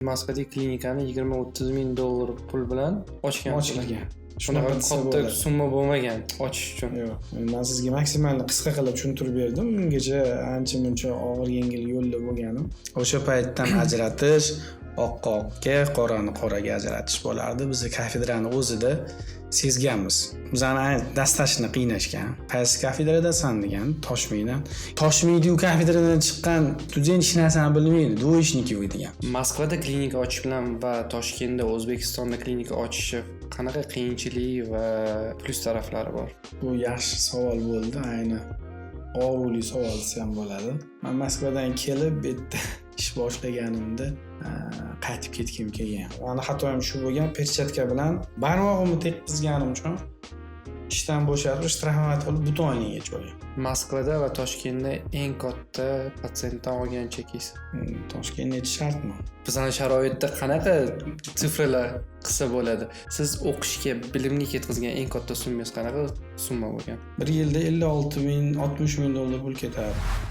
Moskvadagi klinikani 20-30 ming dollar pul bilan ochgan. Shunaqa katta summa bo'lmagan ochish uchun. Yo'q, men sizga maksimalni qisqa qilib tushuntirib berdim. Ungacha ancha-muncha og'ir yengil yo'lda bo'lganim. O'sha paytdan ajratish, oqqa oqga, qorani qoraga ajratish bo'lardi. Biz kafedrani o'zida sezganmiz. Bizani dastashni qiynashgan. Qaysi kafedradasan degan Toshmiydan. Toshmiyda kafedradan chiqqan student hech narsani bilmaydi. Doishniki degan. Moskvada klinika ochish bilan va Toshkentda, O'zbekistonda klinika ochishi qanaqa qiyinchilik va plus taraflari bor? Bu yaxshi savol bo'ldi, ayni og'irli savol ham bo'ladi. Men Moskvadan kelib bu yerda ish boshlaganimda qaytib ketgim kelgan. Mani xatoim shu bo'lgan, perchatka bilan barmog'imni tekkizganim uchun ishdan bo'shatib, shtrafovat qilib butonligiga olgan. Moskvada va Toshkentda eng katta patsiyentdan olgan chekingiz. Toshkentda shartmi? Bizning sharoitda qanaqa sifralar qilsa bo'ladi? Siz o'qishga, bilimga ketkazgan eng katta summangiz qanaqa summa bo'lgan? Bir yilda 56 ming, 60 ming dollar pul ketadi.